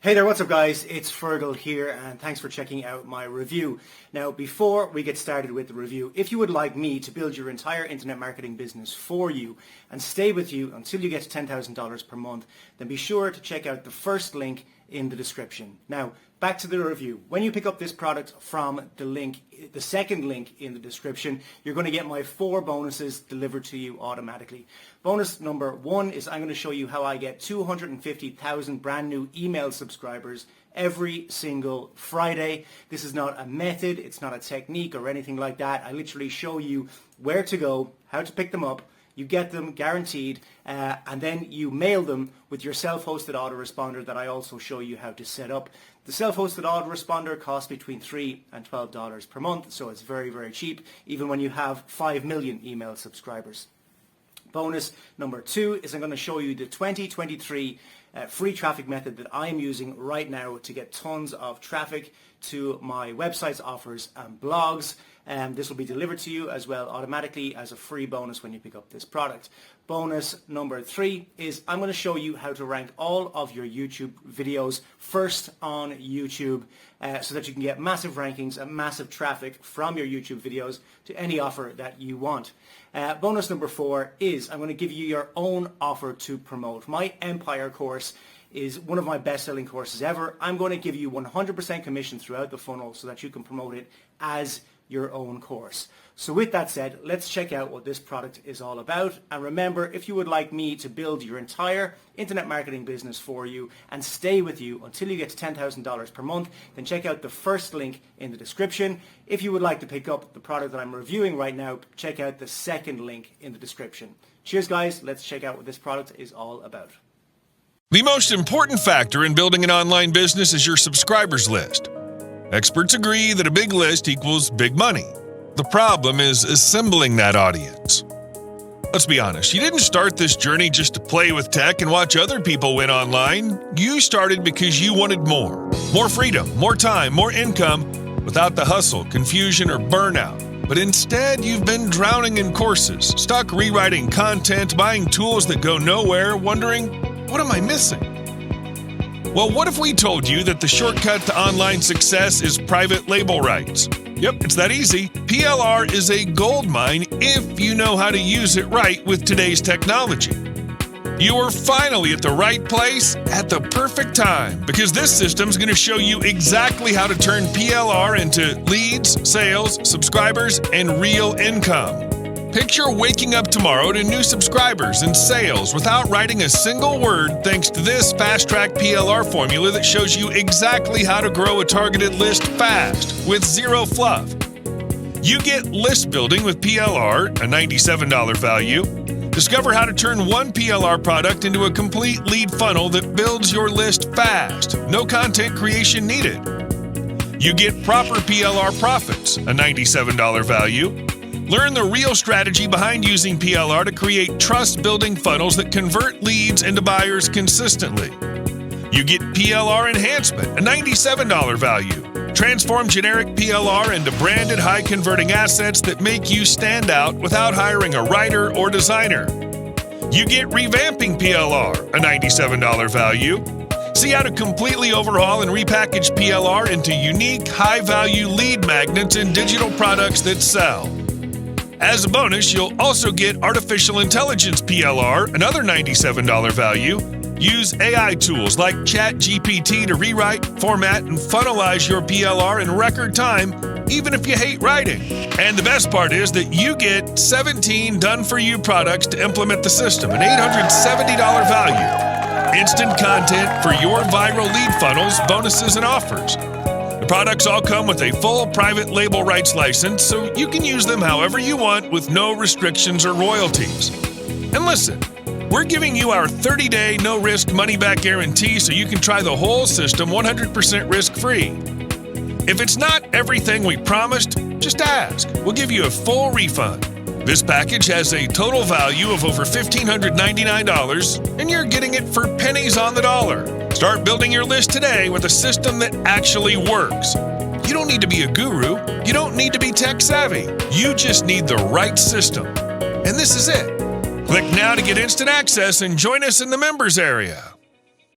Hey there, what's up guys? It's Fergal here and thanks for checking out my review. Now before we get started with the review, if you would like me to build your entire internet marketing business for you and stay with you until you get to $10,000 per month, then be sure to check out the first link in the description. Now back to the review. When you pick up this product from the second link in the description, you're going to get my 4 bonuses delivered to you automatically. Bonus number 1 is I'm going to show you how I get 250,000 brand new email subscribers every single Friday. This is not a method, it's not a technique or anything like that. I literally show you where to go, how to pick them up. You get them guaranteed, and then you mail them with your self-hosted autoresponder that I also show you how to set up. The self-hosted autoresponder costs between $3 and $12 per month, so it's very, very cheap, even when you have 5 million email subscribers. Bonus number 2 is I'm going to show you the 2023 free traffic method that I am using right now to get tons of traffic to my websites, offers and blogs. This will be delivered to you as well automatically as a free bonus when you pick up this product. Bonus number 3 is I'm going to show you how to rank all of your YouTube videos first on YouTube so that you can get massive rankings and massive traffic from your YouTube videos to any offer that you want. Bonus number 4 is I'm going to give you your own offer to promote. My Empire course is one of my best-selling courses ever. I'm going to give you 100% commission throughout the funnel so that you can promote it as your own course. So with that said, let's check out what this product is all about. And remember, if you would like me to build your entire internet marketing business for you and stay with you until you get to $10,000 per month, then check out the first link in the description. If you would like to pick up the product that I'm reviewing right now, check out the second link in the description. Cheers guys, let's check out what this product is all about. The most important factor in building an online business is your subscribers list. Experts agree that a big list equals big money. The problem is assembling that audience. Let's be honest, you didn't start this journey just to play with tech and watch other people win online. You started because you wanted more. More freedom, more time, more income, without the hustle, confusion, or burnout. But instead, you've been drowning in courses, stuck rewriting content, buying tools that go nowhere, wondering, what am I missing? Well, what if we told you that the shortcut to online success is private label rights? Yep, it's that easy. PLR is a goldmine if you know how to use it right with today's technology. You are finally at the right place at the perfect time because this system is going to show you exactly how to turn PLR into leads, sales, subscribers, and real income. Picture waking up tomorrow to new subscribers and sales without writing a single word thanks to this fast-track PLR formula that shows you exactly how to grow a targeted list fast with zero fluff. You get list building with PLR, a $97 value. Discover how to turn one PLR product into a complete lead funnel that builds your list fast. No content creation needed. You get proper PLR profits, a $97 value. Learn the real strategy behind using PLR to create trust-building funnels that convert leads into buyers consistently. You get PLR enhancement, a $97 value. Transform generic PLR into branded high-converting assets that make you stand out without hiring a writer or designer. You get revamping PLR, a $97 value. See how to completely overhaul and repackage PLR into unique, high-value lead magnets and digital products that sell. As a bonus, you'll also get Artificial Intelligence PLR, another $97 value. Use AI tools like ChatGPT to rewrite, format, and funnelize your PLR in record time, even if you hate writing. And the best part is that you get 17 done-for-you products to implement the system, an $870 value. Instant content for your viral lead funnels, bonuses, and offers. The products all come with a full private label rights license, so you can use them however you want with no restrictions or royalties. And listen, we're giving you our 30-day no-risk money-back guarantee so you can try the whole system 100% risk-free. If it's not everything we promised, just ask. We'll give you a full refund. This package has a total value of over $1,599, and you're getting it for pennies on the dollar. Start building your list today with a system that actually works. You don't need to be a guru. You don't need to be tech savvy. You just need the right system. And this is it. Click now to get instant access and join us in the members area.